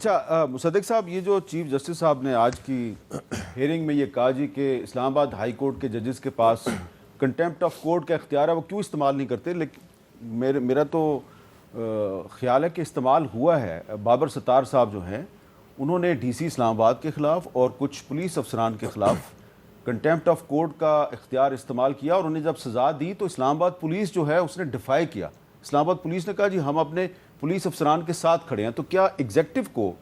اچھا مصدق صاحب، یہ جو چیف جسٹس صاحب نے آج کی ہیئرنگ میں یہ کہا جی کہ اسلام آباد ہائی کورٹ کے ججز کے پاس کنٹیمپٹ آف کورٹ کا اختیار ہے، وہ کیوں استعمال نہیں کرتے؟ لیکن میرا تو خیال ہے کہ استعمال ہوا ہے۔ بابر ستار صاحب جو ہیں انہوں نے ڈی سی اسلام آباد کے خلاف اور کچھ پولیس افسران کے خلاف کنٹیمپٹ آف کورٹ کا اختیار استعمال کیا، اور انہیں جب سزا دی تو اسلام آباد پولیس جو ہے اس نے ڈیفائی کیا۔ اسلام آباد پولیس نے کہا جی ہم اپنے پولیس افسران کے ساتھ کھڑے ہیں۔ تو کیا ایگزیکٹو کو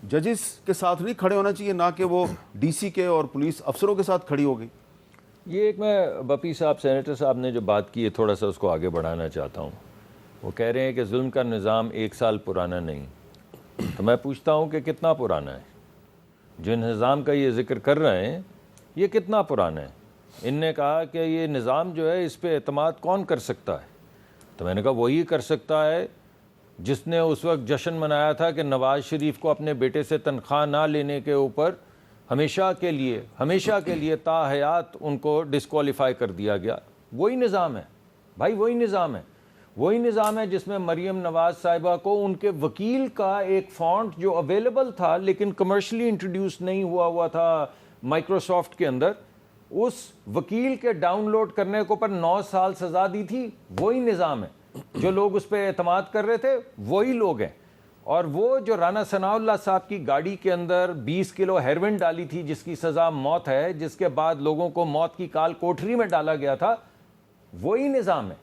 ججز کے ساتھ نہیں کھڑے ہونا چاہیے، نہ کہ وہ ڈی سی کے اور پولیس افسروں کے ساتھ کھڑی ہوگی؟ یہ ایک میں بپی صاحب سینیٹر صاحب نے جو بات کی ہے تھوڑا سا اس کو آگے بڑھانا چاہتا ہوں۔ وہ کہہ رہے ہیں کہ ظلم کا نظام 1 سال پرانا نہیں، تو میں پوچھتا ہوں کہ کتنا پرانا ہے؟ جو نظام کا یہ ذکر کر رہے ہیں یہ کتنا پرانا ہے؟ ان نے کہا کہ یہ نظام جو ہے اس پہ اعتماد کون کر سکتا ہے؟ تو میں نے کہا وہی کر سکتا ہے جس نے اس وقت جشن منایا تھا کہ نواز شریف کو اپنے بیٹے سے تنخواہ نہ لینے کے اوپر ہمیشہ کے لیے تا حیات ان کو ڈسکوالیفائی کر دیا گیا۔ وہی نظام ہے بھائی، وہی نظام ہے جس میں مریم نواز صاحبہ کو ان کے وکیل کا ایک فونٹ جو اویلیبل تھا لیکن کمرشلی انٹروڈیوس نہیں ہوا تھا مائکروسافٹ کے اندر، اس وکیل کے ڈاؤن لوڈ کرنے کو پر 9 سال سزا دی تھی۔ وہی نظام ہے، جو لوگ اس پہ اعتماد کر رہے تھے وہی لوگ ہیں۔ اور وہ جو رانا ثناء اللہ صاحب کی گاڑی کے اندر 20 کلو ہیروئن ڈالی تھی جس کی سزا موت ہے، جس کے بعد لوگوں کو موت کی کال کوٹری میں ڈالا گیا تھا، وہی نظام ہے،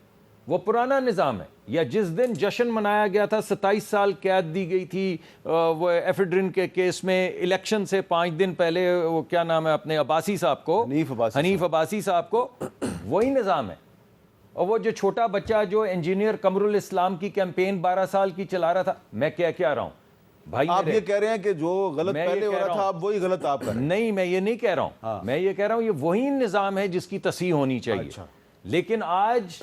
وہ پرانا نظام ہے۔ یا جس دن جشن منایا گیا تھا 27 سال قید دی گئی تھی وہ ایفیڈرن کے کیس میں، الیکشن سے 5 دن پہلے، وہ کیا نام ہے اپنے عباسی صاحب کو، حنیف عباسی صاحب کو، وہی نظام ہے۔ اور وہ جو چھوٹا بچہ جو انجینئر قمر الاسلام کی کیمپین 12 سال کی چلا رہا تھا، میں کہہ رہا ہوں بھائی، آپ یہ کہہ رہے ہیں کہ جو غلط پہلے ہو رہا تھا اب وہی غلط آپ کر رہے ہیں؟ نہیں، میں یہ نہیں کہہ رہا ہوں، میں یہ کہہ رہا ہوں یہ وہی نظام ہے جس کی تصحیح ہونی چاہیے۔ لیکن آج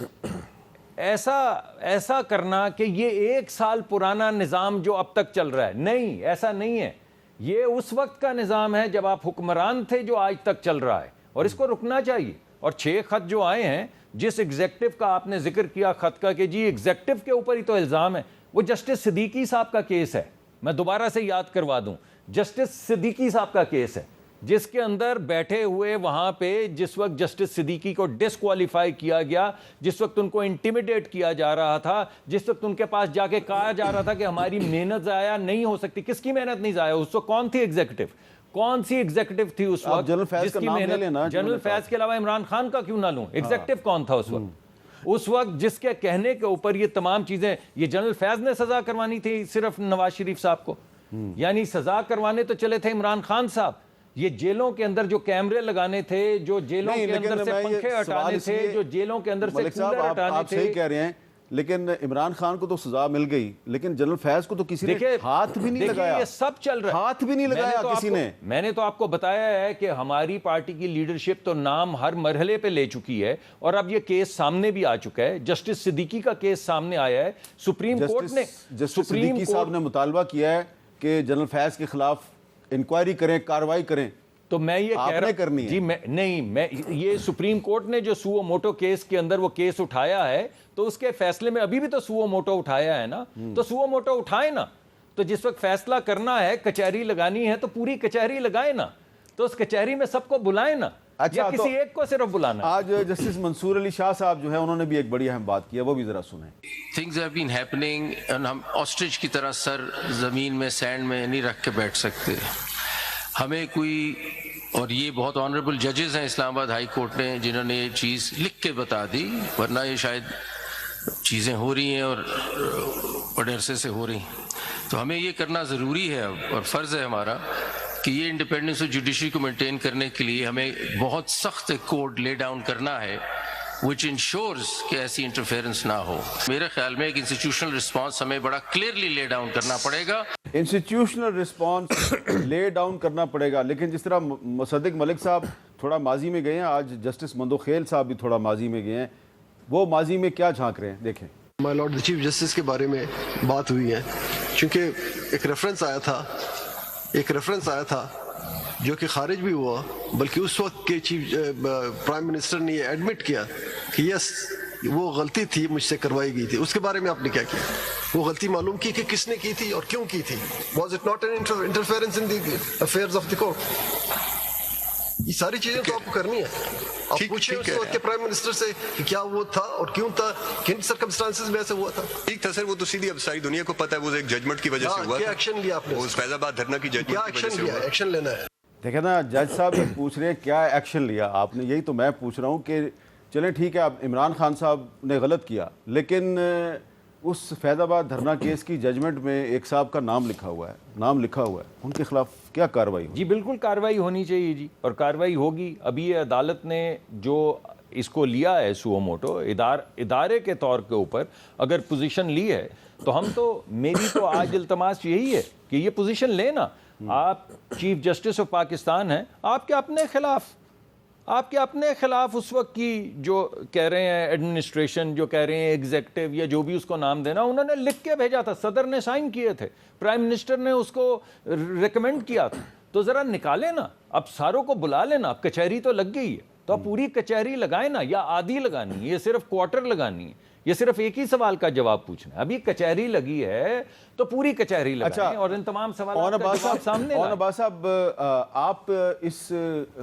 ایسا کرنا کہ یہ 1 سال پرانا نظام جو اب تک چل رہا ہے، نہیں، ایسا نہیں ہے۔ یہ اس وقت کا نظام ہے جب آپ حکمران تھے جو آج تک چل رہا ہے، اور اس کو رکنا چاہیے۔ اور 6 خط جو آئے ہیں، جس ایگزیکٹو کا آپ نے ذکر کیا خط کا کہ جی ایگزیکٹو کے اوپر ہی تو الزام ہے، وہ جسٹس صدیقی صاحب کا کیس ہے۔ میں دوبارہ سے یاد کروا دوں، جسٹس صدیقی صاحب کا کیس ہے، جس کے اندر بیٹھے ہوئے وہاں پہ جس وقت جسٹس صدیقی کو ڈسکوالیفائی کیا گیا، جس وقت ان کو انٹیمیڈیٹ کیا جا رہا تھا، جس وقت ان کے پاس جا کے کہا جا رہا تھا کہ ہماری محنت ضائع نہیں ہو سکتی۔ کس کی محنت نہیں ضائع؟ اس وقت کون تھی ایگزیکٹو؟ کون سی ایگزیکٹو تھی اس وقت جس کی محنت؟ جنرل فیض کے علاوہ عمران خان کا کیوں نہ لوں؟ ایگزیکٹو کون تھا اس وقت جس کے کہنے کے اوپر یہ تمام چیزیں؟ یہ جنرل فیض نے سزا کروانی تھی صرف نواز شریف صاحب کو، یعنی سزا کروانے تو چلے تھے عمران خان صاحب۔ یہ جیلوں کے اندر جو کیمرے لگانے تھے، جو جیلوں کے اندر سے پنکھے ہٹانے تھے، جو جیلوں کے اندر سے کولر ہٹانے تھے، آپ صحیح کہہ رہے ہیں، لیکن عمران خان کو تو سزا مل گئی، لیکن جنرل فیض کو تو کسی نے ہاتھ بھی نہیں لگایا۔ یہ سب چل رہا ہے، ہاتھ بھی نہیں لگایا کسی نے۔ میں نے تو آپ کو بتایا ہے کہ ہماری پارٹی کی لیڈرشپ تو نام ہر مرحلے پہ لے چکی ہے، اور اب یہ کیس سامنے بھی آ چکا ہے۔ جسٹس صدیقی کا کیس سامنے آیا ہے، سپریم کورٹ نے، جسٹس صدیقی صاحب نے مطالبہ کیا ہے کہ جنرل فیض کے خلاف انکوائری کریں، کارروائی کریں۔ تو میں یہ کہہ رہا ہوں جی، میں یہ سپریم کورٹ نے جو سوو موٹو کیس کے اندر وہ کیس اٹھایا ہے، تو اس کے فیصلے میں ابھی بھی تو سوو موٹو اٹھایا ہے نا، تو سوو موٹو اٹھائے نا۔ تو جس وقت فیصلہ کرنا ہے، کچہری لگانی ہے، تو پوری کچہری لگائے نا، تو اس کچہری میں سب کو بلائے نا، یا کسی ایک کو صرف بلانا۔ آج جسٹس منصور علی شاہ صاحب جو ہیں انہوں نے بھی ایک بڑی اہم بات کی ہے، وہ بھی ذرا سنیں۔ Things have been happening and ہم آسٹرچ کی طرح سر زمین میں سینڈ میں نہیں رکھ کے بیٹھ سکتے۔ ہمیں کوئی، اور یہ بہت آنریبل ججز ہیں اسلام آباد ہائی کورٹ نے جنہوں نے یہ چیز لکھ کے بتا دی، ورنہ یہ شاید چیزیں ہو رہی ہیں اور بڑے عرصے سے ہو رہی ہیں۔ تو ہمیں یہ کرنا ضروری ہے اور فرض ہے ہمارا کہ یہ انڈیپینڈنس آف جوڈیشری کو مینٹین کرنے کے لیے ہمیں بہت سخت کوڈ لے ڈاؤن کرنا ہے which ensures کہ ایسی انٹرفیئرنس نہ ہو۔ میرے خیال میں ایک انسٹیٹیوشنل رسپانس ہمیں بڑا کلیئرلی لے ڈاؤن کرنا پڑے گا۔ انسٹیٹیوشنل رسپانس لے ڈاؤن کرنا پڑے گا، لیکن جس طرح مصدق ملک صاحب تھوڑا ماضی میں گئے ہیں، آج جسٹس مندوخیل صاحب بھی تھوڑا ماضی میں گئے ہیں، وہ ماضی میں کیا جھانک رہے ہیں دیکھیں۔ مائی لارڈ چیف جسٹس کے بارے میں بات ہوئی ہے، چونکہ ایک ریفرنس آیا تھا جو کہ خارج بھی ہوا، بلکہ اس وقت کے پرائم منسٹر نے یہ ایڈمٹ کیا کہ یس وہ غلطی تھی، مجھ سے کروائی گئی تھی۔ اس کے بارے میں آپ نے کیا کیا؟ وہ غلطی معلوم کی کہ کس نے کی تھی اور کیوں کی تھی. Was it not an interference in the affairs of the court? یہ ساری چیزیں تو آپ کو کرنی ہے. آپ پوچھیں اس وقت کے پرائم منسٹر سے کہ کیا وہ تھا اور کیوں تھا, کن سرکمسٹانسز میں ایسے ہوا تھا. ٹھیک تھا سر, وہ تو سیدھی اب ساری دنیا کو پتہ ہے وہ ایک ججمنٹ کی وجہ سے ہوا کیا تھا. ایکشن لیا آپ نے؟ وہ فیض آباد دھرنا کی کیا ججمنٹ کی وجہ ایکشن سے لیا؟ ہوا. ایکشن لینا ہے. دیکھیں نا, جج صاحب یہ پوچھ رہے ہیں کیا ایکشن لیا آپ نے, یہی تو میں پوچھ رہا ہوں کہ چلیں ٹھیک ہے, اب عمران خان صاحب نے غلط کیا, لیکن اس فیض آباد دھرنا کیس کی ججمنٹ میں ایک صاحب کا نام لکھا ہوا ہے, ان کے خلاف کیا کارروائی ہوئی؟ جی بالکل کارروائی ہونی چاہیے جی, اور کارروائی ہوگی. ابھی یہ عدالت نے جو اس کو لیا ہے سو موٹو ادارے کے طور کے اوپر اگر پوزیشن لی ہے, تو ہم تو, میری تو آج التماس یہی ہے کہ یہ پوزیشن لینا. آپ چیف جسٹس آف پاکستان ہیں, آپ کے اپنے خلاف اس وقت کی جو کہہ رہے ہیں ایڈمنسٹریشن, جو کہہ رہے ہیں ایگزیکٹو یا جو بھی اس کو نام دینا, انہوں نے لکھ کے بھیجا تھا, صدر نے سائن کیے تھے, پرائم منسٹر نے اس کو ریکمینڈ کیا تھا. تو ذرا نکالے نا, اب ساروں کو بلا لینا. اب کچہری تو لگ گئی ہے, تو اب پوری کچہری لگائے نا, یا آدھی لگانی ہے, یہ صرف کوارٹر لگانی ہے, یہ صرف ایک ہی سوال کا جواب پوچھنا ہے. ابھی کچہری لگی ہے تو پوری کچہری لگائیں اور ان تمام سوالات کا جواب سامنے لائیں. عباس صاحب, آپ اس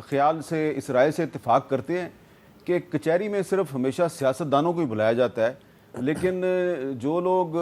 خیال سے, اس رائے سے اتفاق کرتے ہیں کہ کچہری میں صرف ہمیشہ سیاستدانوں کو ہی بلایا جاتا ہے, لیکن جو لوگ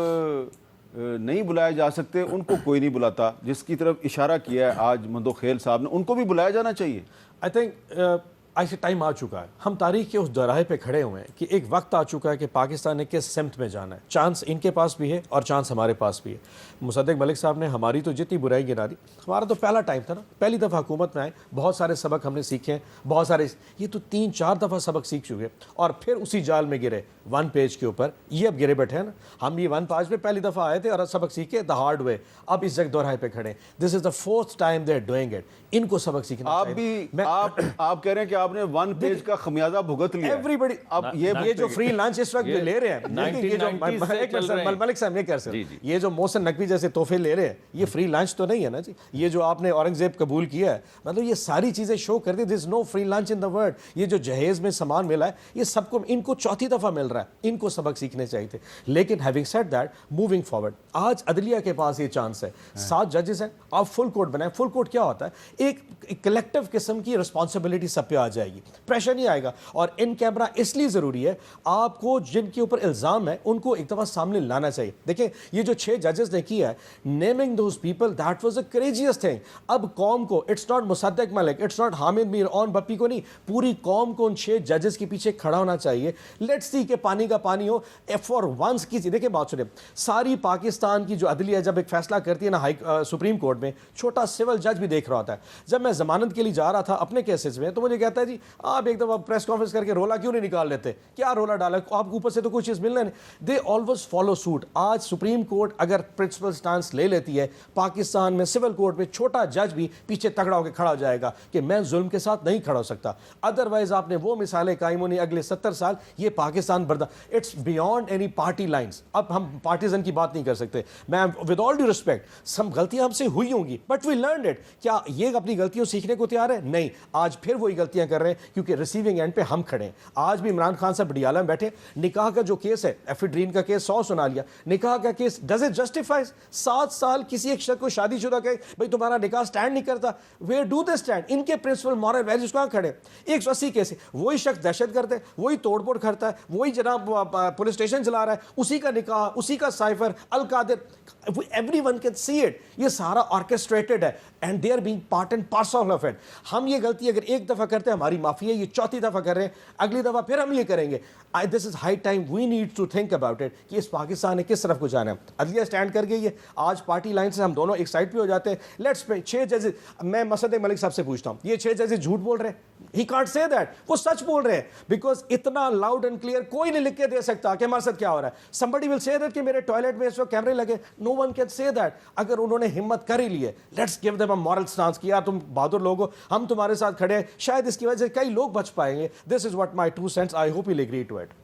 نہیں بلائے جا سکتے ان کو کوئی نہیں بلاتا, جس کی طرف اشارہ کیا ہے آج مندوخیل صاحب نے, ان کو بھی بلایا جانا چاہیے؟ آئی تھنک ایسے ٹائم آ چکا ہے, ہم تاریخ کے اس دوراہے پہ کھڑے ہوئے ہیں کہ ایک وقت آ چکا ہے کہ پاکستان نے کس سمت میں جانا ہے. چانس ان کے پاس بھی ہے اور چانس ہمارے پاس بھی ہے. مصدق ملک صاحب نے ہماری تو جتنی برائی گنا دی, ہمارا تو پہلا ٹائم تھا نا, پہلی دفعہ حکومت میں آئے, بہت سارے سبق ہم نے سیکھے ہیں, بہت سارے, یہ تو 3-4 دفعہ سبق سیکھ چکے اور پھر اسی جال میں گرے 1 پیج کے اوپر. یہ اب گرے بیٹھے ہیں نا, ہم یہ 1 پیج پہ پہلی دفعہ آئے تھے اور سبق سیکھے دا ہارڈ وے, اب اس جگہ دوراہے پہ کھڑے ہیں. This is the 4th time they are doing it. ان کو سبق سیکھنا چاہیے. آپ کہہ رہے ہیں کہ آپ نے 1 پیج کا خمیازہ بھگت لیا. ایوریبڈی, اب یہ جو فری لنچ اس وقت لے رہے ہیں, یہ جو ملک صاحب نہیں کر سکتے, یہ جو محسن نقوی جیسے تحفے لے رہے ہیں, یہ فری لنچ تو نہیں ہے نا جی. یہ جو آپ نے اورنگزیب قبول کیا ہے, مطلب یہ ساری چیزیں شو کر دی. There is no free lunch in the world. یہ جو جہیز میں سامان ملا ہے, یہ سب کو, ان کو 4تھی دفعہ مل رہا ہے, ان کو سبق سیکھنے چاہیے تھے. لیکن having said that, moving forward, آج عدلیہ کے پاس یہ چانس ہے. 7 ججز ہیں, آپ فل کورٹ بنائیں. فل کورٹ کیا ہوتا ہے, ایک کلیکٹو قسم کی رسپانسبلٹی سب پہ آ جائے گی, پریشر نہیں آئے گا. اور ان کیمرہ اس لیے ضروری ہے, آپ کو جن کے اوپر الزام ہے ان کو ایک دفعہ سامنے لانا چاہیے. دیکھیں یہ جو 6 ججز نے کیا ہے, naming those people, that was a کریجیس thing. اب قوم کو, it's not Musadiq Malik, it's not Hamid میر اون بپی کو نہیں, پوری قوم کو ان 6 ججز کے پیچھے کھڑا ہونا چاہیے. لیٹس سی کہ پانی کا پانی ہو فار ونس کی. دیکھیں بات سنیں, ساری پاکستان کی جو عدلیہ جب ایک فیصلہ کرتی ہے نا سپریم کورٹ میں, چھوٹا سول جج بھی دیکھ رہا ہوتا ہے. جب میں ضمانت کے لیے جا رہا تھا اپنے کیسز میں, تو مجھے کہتا ہے جی آپ ایک دفعہ پریس کانفرنس کر کے رولا کیوں نہیں نکال لیتے, کیا رولا ڈالا, آپ کو اوپر سے تو کوئی چیز ملنا نہیں. They always follow suit. آج سپریم کورٹ اگر پرنسپل سٹانس لے لیتی ہے, پاکستان میں سول کورٹ میں چھوٹا جج بھی پیچھے تگڑا ہو کے کھڑا ہو جائے گا کہ میں ظلم کے ساتھ نہیں کھڑا ہو سکتا. ادروائز آپ نے وہ مثالیں قائم ہونی اگلے 70 سال, یہ Pakistan it's beyond any party lines. اب ہم پارٹیزن کی بات نہیں کر سکتے. میں with all due respect, some غلطیاں ہم سے ہوئی ہوں گی, بٹ وی لرنڈ اٹ. کیا یہ اپنی غلطیوں سیکھنے کو تیار ہے؟ نہیں. آج پھر وہی غلطیاں کر رہے ہیں, کیونکہ ریسیونگ اینڈ پہ ہم کھڑے ہیں. آج بھی عمران خان صاحب بڑیالہ میں بیٹھے, نکاح کا جو کیس ہے, ایفیڈرین کا کیس 100 سنا لیا, نکاح کا کیس ڈز اٹ جسٹیفائی 7 سال کسی ایک شخص کو شادی شدہ کہے بھائی تمہارا نکاح سٹینڈ نہیں کرتا, ویئر ڈو دے سٹینڈ؟ ان کے پرنسپل مورل ویلیوز کہاں کھڑے؟ 180 کیس ہے, وہی شخص دہشت گرد ہے, وہی توڑ پھوڑ کرتا ہے, وہی جناب پولیس اسٹیشن چلا رہا ہے, اسی کا نکاح, اسی کا cipher Al-Qadir, everyone can see it. یہ سارا آرکیسٹریٹڈ ہے and they are being part and parcel of it. ہم یہ غلطی اگر ایک دفعہ کرتے ہیں, ہماری معافی ہے, یہ 4تھی دفعہ کر رہے ہیں, اگلی دفعہ پھر ہم یہ کریں گے. This is high time we need to think about it کہ اس پاکستان نے کس طرف کو جانا ہے. عدلیہ اسٹینڈ کر گئی ہے, آج پارٹی لائن سے ہم دونوں ایک سائڈ پہ ہو جاتے ہیں. لیٹس پے 6 ججز. میں مصدق ملک صاحب سے پوچھتا ہوں, یہ 6 ججز جھوٹ بول رہے ہیں؟ He can't say that. وہ سچ بول رہے ہیں, بیکاز اتنا لاؤڈ اینڈ کلیئر کوئی نہیں لکھ کے دے سکتا کہ ہمارے ساتھ کیا ہو رہا ہے. somebody will say that کہ میرے ٹوائلٹ میں اس وقت کیمرے لگے. no one can say that. اگر انہوں نے ہمت کر ہی لی ہے, let's give them a moral stance کہ یار تم بہادر لوگ ہو, ہم تمہارے ساتھ کھڑے ہیں, شاید اس کی وجہ سے کئی لوگ بچ پائیں گے. This is what my 2 cents. I hope you'll agree to it.